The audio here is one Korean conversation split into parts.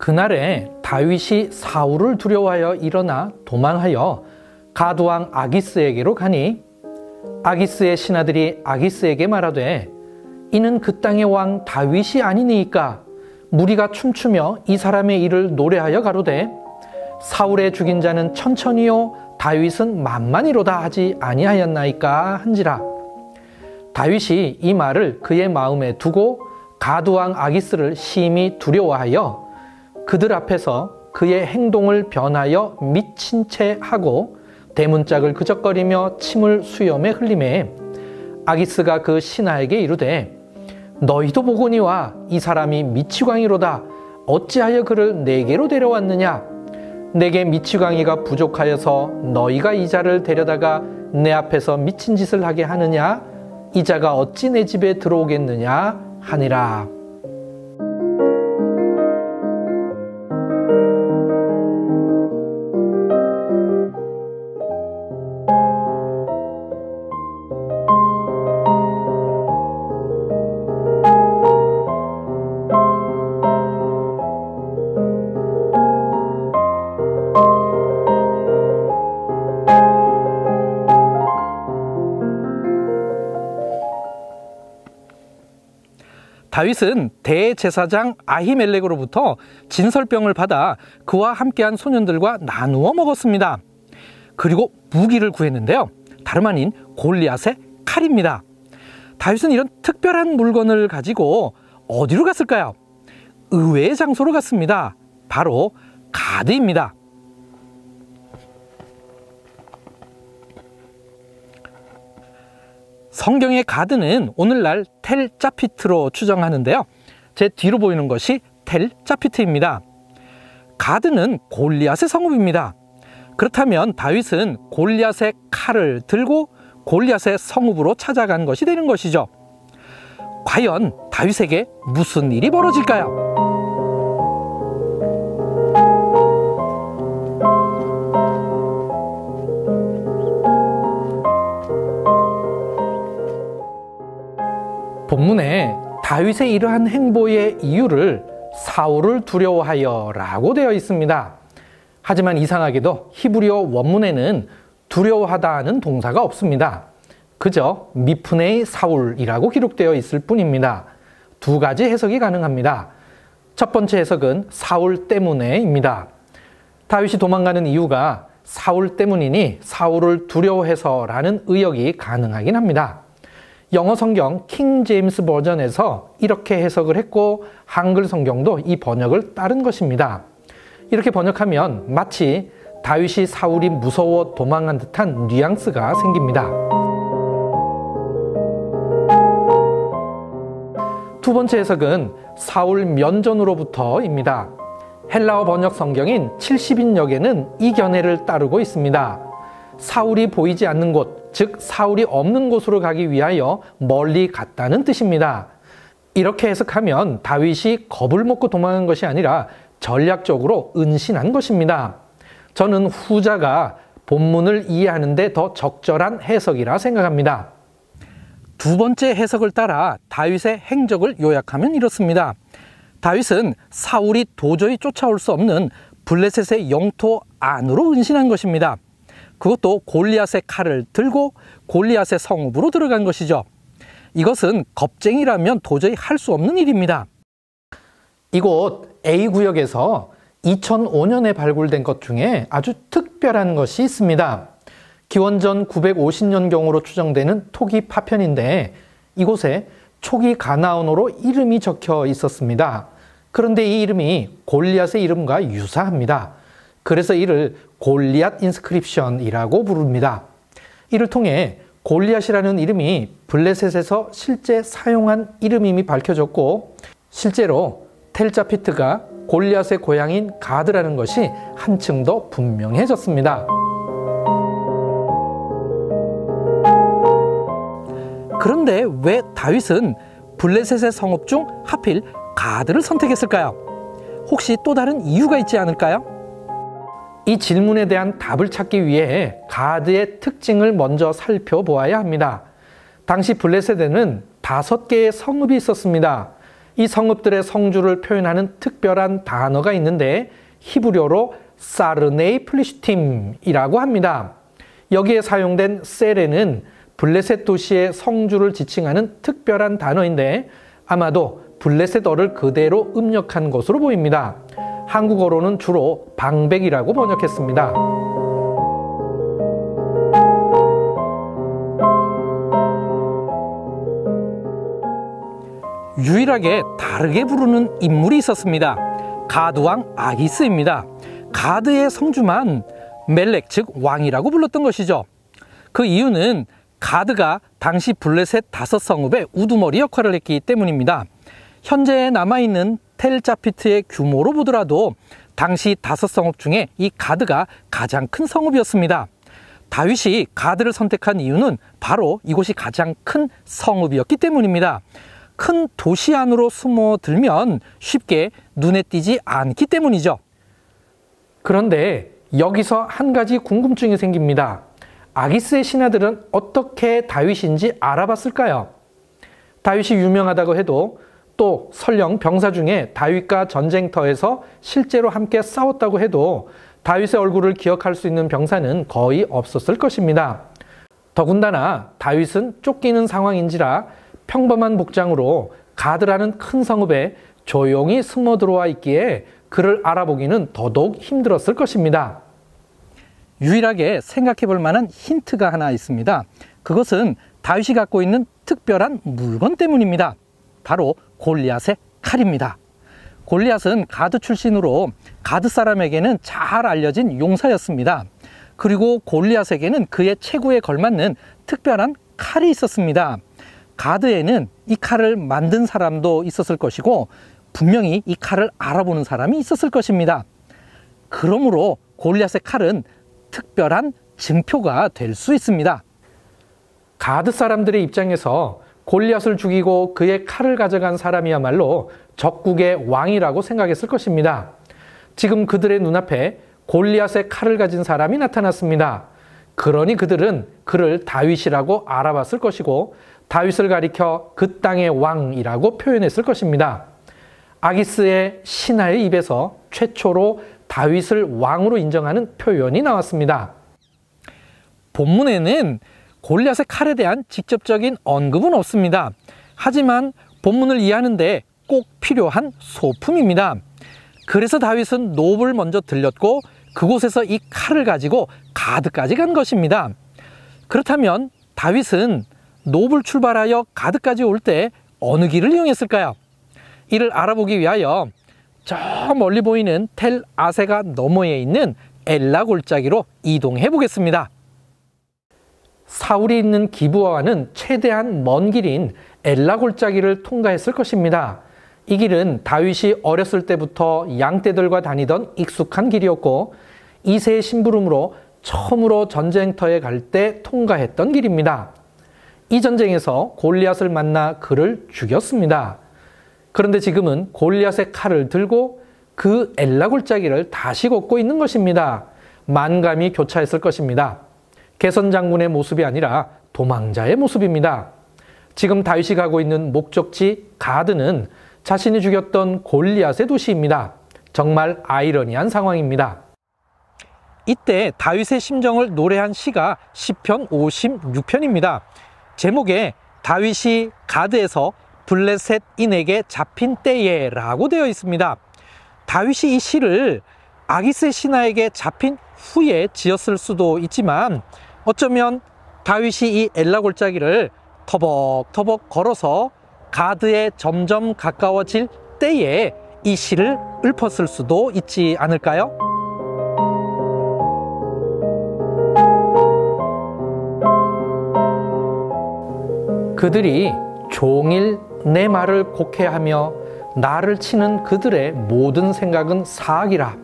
그날에 다윗이 사울을 두려워하여 일어나 도망하여 가드왕 아기스에게로 가니 아기스의 신하들이 아기스에게 말하되 이는 그 땅의 왕 다윗이 아니니이까 무리가 춤추며 이 사람의 일을 노래하여 가로되 사울의 죽인 자는 천천히요 다윗은 만만이로다 하지 아니하였나이까 한지라. 다윗이 이 말을 그의 마음에 두고 가드왕 아기스를 심히 두려워하여 그들 앞에서 그의 행동을 변하여 미친 채 하고 대문짝을 그적거리며 침을 수염에 흘리매 아기스가 그 신하에게 이르되 너희도 보거니와 이 사람이 미치광이로다. 어찌하여 그를 내게로 데려왔느냐? 내게 미치광이가 부족하여서 너희가 이 자를 데려다가 내 앞에서 미친 짓을 하게 하느냐? 이 자가 어찌 내 집에 들어오겠느냐? 하니라. 다윗은 대제사장 아히멜렉으로부터 진설병을 받아 그와 함께한 소년들과 나누어 먹었습니다. 그리고 무기를 구했는데요. 다름 아닌 골리앗의 칼입니다. 다윗은 이런 특별한 물건을 가지고 어디로 갔을까요? 의외의 장소로 갔습니다. 바로 가드입니다. 성경의 가드는 오늘날 텔짜피트로 추정하는데요. 제 뒤로 보이는 것이 텔짜피트입니다. 가드는 골리앗의 성읍입니다. 그렇다면 다윗은 골리앗의 칼을 들고 골리앗의 성읍으로 찾아간 것이 되는 것이죠. 과연 다윗에게 무슨 일이 벌어질까요? 본문에 다윗의 이러한 행보의 이유를 사울을 두려워하여 라고 되어 있습니다. 하지만 이상하게도 히브리어 원문에는 두려워하다는 동사가 없습니다. 그저 미프네이 사울이라고 기록되어 있을 뿐입니다. 두 가지 해석이 가능합니다. 첫 번째 해석은 사울 때문에입니다. 다윗이 도망가는 이유가 사울 때문이니 사울을 두려워해서라는 의역이 가능하긴 합니다. 영어 성경 킹 제임스 버전에서 이렇게 해석을 했고 한글 성경도 이 번역을 따른 것입니다. 이렇게 번역하면 마치 다윗이 사울이 무서워 도망한 듯한 뉘앙스가 생깁니다. 두 번째 해석은 사울 면전으로부터입니다. 헬라어 번역 성경인 70인역에는 이 견해를 따르고 있습니다. 사울이 보이지 않는 곳, 즉 사울이 없는 곳으로 가기 위하여 멀리 갔다는 뜻입니다. 이렇게 해석하면 다윗이 겁을 먹고 도망한 것이 아니라 전략적으로 은신한 것입니다. 저는 후자가 본문을 이해하는 데 더 적절한 해석이라 생각합니다. 두 번째 해석을 따라 다윗의 행적을 요약하면 이렇습니다. 다윗은 사울이 도저히 쫓아올 수 없는 블레셋의 영토 안으로 은신한 것입니다. 그것도 골리앗의 칼을 들고 골리앗의 성읍으로 들어간 것이죠. 이것은 겁쟁이라면 도저히 할 수 없는 일입니다. 이곳 A구역에서 2005년에 발굴된 것 중에 아주 특별한 것이 있습니다. 기원전 950년경으로 추정되는 토기 파편인데 이곳에 초기 가나안어로 이름이 적혀 있었습니다. 그런데 이 이름이 골리앗의 이름과 유사합니다. 그래서 이를 골리앗 인스크립션이라고 부릅니다. 이를 통해 골리앗이라는 이름이 블레셋에서 실제 사용한 이름임이 밝혀졌고 실제로 텔짜피트가 골리앗의 고향인 가드라는 것이 한층 더 분명해졌습니다. 그런데 왜 다윗은 블레셋의 성읍 중 하필 가드를 선택했을까요? 혹시 또 다른 이유가 있지 않을까요? 이 질문에 대한 답을 찾기 위해 가드의 특징을 먼저 살펴보아야 합니다. 당시 블레셋에는 5개의 성읍이 있었습니다. 이 성읍들의 성주를 표현하는 특별한 단어가 있는데 히브리어로 사르네이 플리슈팀이라고 합니다. 여기에 사용된 세레는 블레셋 도시의 성주를 지칭하는 특별한 단어인데 아마도 블레셋어를 그대로 음력한 것으로 보입니다. 한국어로는 주로 방백이라고 번역했습니다. 유일하게 다르게 부르는 인물이 있었습니다. 가드왕 아기스입니다. 가드의 성주만 멜렉, 즉 왕이라고 불렀던 것이죠. 그 이유는 가드가 당시 블레셋 5성읍의 우두머리 역할을 했기 때문입니다. 현재 남아있는 텔자피트의 규모로 보더라도 당시 5성읍 중에 이 가드가 가장 큰 성읍이었습니다. 다윗이 가드를 선택한 이유는 바로 이곳이 가장 큰 성읍이었기 때문입니다. 큰 도시 안으로 숨어들면 쉽게 눈에 띄지 않기 때문이죠. 그런데 여기서 한 가지 궁금증이 생깁니다. 아기스의 신하들은 어떻게 다윗인지 알아봤을까요? 다윗이 유명하다고 해도 또 설령 병사 중에 다윗과 전쟁터에서 실제로 함께 싸웠다고 해도 다윗의 얼굴을 기억할 수 있는 병사는 거의 없었을 것입니다. 더군다나 다윗은 쫓기는 상황인지라 평범한 복장으로 가드라는 큰 성읍에 조용히 숨어 들어와 있기에 그를 알아보기는 더더욱 힘들었을 것입니다. 유일하게 생각해 볼 만한 힌트가 하나 있습니다. 그것은 다윗이 갖고 있는 특별한 물건 때문입니다. 바로 골리앗의 칼입니다. 골리앗은 가드 출신으로 가드 사람에게는 잘 알려진 용사였습니다. 그리고 골리앗에게는 그의 체구에 걸맞는 특별한 칼이 있었습니다. 가드에는 이 칼을 만든 사람도 있었을 것이고 분명히 이 칼을 알아보는 사람이 있었을 것입니다. 그러므로 골리앗의 칼은 특별한 증표가 될 수 있습니다. 가드 사람들의 입장에서 골리앗을 죽이고 그의 칼을 가져간 사람이야말로 적국의 왕이라고 생각했을 것입니다. 지금 그들의 눈앞에 골리앗의 칼을 가진 사람이 나타났습니다. 그러니 그들은 그를 다윗이라고 알아봤을 것이고 다윗을 가리켜 그 땅의 왕이라고 표현했을 것입니다. 아기스의 신하의 입에서 최초로 다윗을 왕으로 인정하는 표현이 나왔습니다. 본문에는 골리앗의 칼에 대한 직접적인 언급은 없습니다. 하지만 본문을 이해하는데 꼭 필요한 소품입니다. 그래서 다윗은 노브를 먼저 들렸고 그곳에서 이 칼을 가지고 가드까지 간 것입니다. 그렇다면 다윗은 노브를 출발하여 가드까지 올 때 어느 길을 이용했을까요? 이를 알아보기 위하여 저 멀리 보이는 텔 아세가 너머에 있는 엘라 골짜기로 이동해 보겠습니다. 사울이 있는 기브아와는 최대한 먼 길인 엘라 골짜기를 통과했을 것입니다. 이 길은 다윗이 어렸을 때부터 양떼들과 다니던 익숙한 길이었고 이새의 심부름으로 처음으로 전쟁터에 갈 때 통과했던 길입니다. 이 전쟁에서 골리앗을 만나 그를 죽였습니다. 그런데 지금은 골리앗의 칼을 들고 그 엘라 골짜기를 다시 걷고 있는 것입니다. 만감이 교차했을 것입니다. 개선 장군의 모습이 아니라 도망자의 모습입니다. 지금 다윗이 가고 있는 목적지 가드는 자신이 죽였던 골리앗의 도시입니다. 정말 아이러니한 상황입니다. 이때 다윗의 심정을 노래한 시가 시편 56편입니다. 제목에 다윗이 가드에서 블레셋인에게 잡힌 때에 라고 되어 있습니다. 다윗이 이 시를 아기스의 신하에게 잡힌 후에 지었을 수도 있지만 어쩌면 다윗이 이 엘라 골짜기를 터벅터벅 걸어서 가드에 점점 가까워질 때에 이 시를 읊었을 수도 있지 않을까요? 그들이 종일 내 말을 곡해하며 나를 치는 그들의 모든 생각은 사악이라.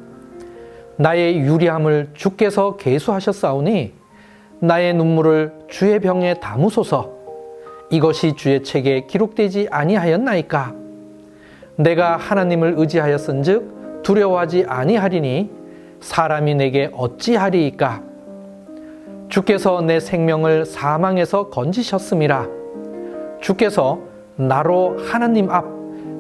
나의 유리함을 주께서 계수하셨사오니 나의 눈물을 주의 병에 담으소서. 이것이 주의 책에 기록되지 아니하였나이까. 내가 하나님을 의지하였은즉 두려워하지 아니하리니 사람이 내게 어찌하리이까. 주께서 내 생명을 사망에서 건지셨음이라. 주께서 나로 하나님 앞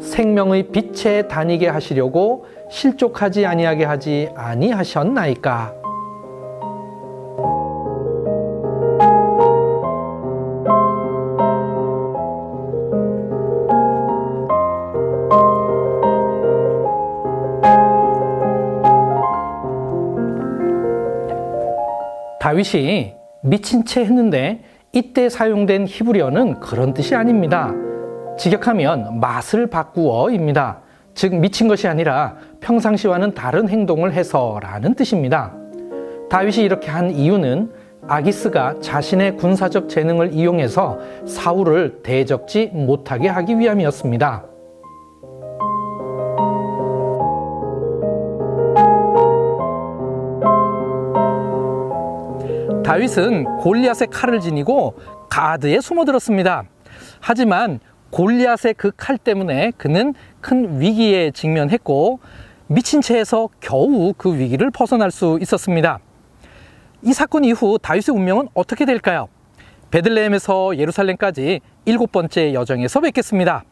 생명의 빛에 다니게 하시려고 실족하지 아니하게 하지 아니하셨나이까. 다윗이 미친 채 했는데 이때 사용된 히브리어는 그런 뜻이 아닙니다. 직역하면 맛을 바꾸어입니다. 즉 미친 것이 아니라 평상시와는 다른 행동을 해서라는 뜻입니다. 다윗이 이렇게 한 이유는 아기스가 자신의 군사적 재능을 이용해서 사울을 대적지 못하게 하기 위함이었습니다. 다윗은 골리앗의 칼을 지니고 가드에 숨어들었습니다. 하지만 골리앗의 그 칼 때문에 그는 큰 위기에 직면했고 미친 채에서 겨우 그 위기를 벗어날 수 있었습니다. 이 사건 이후 다윗의 운명은 어떻게 될까요? 베들레헴에서 예루살렘까지 7번째 여정에서 뵙겠습니다.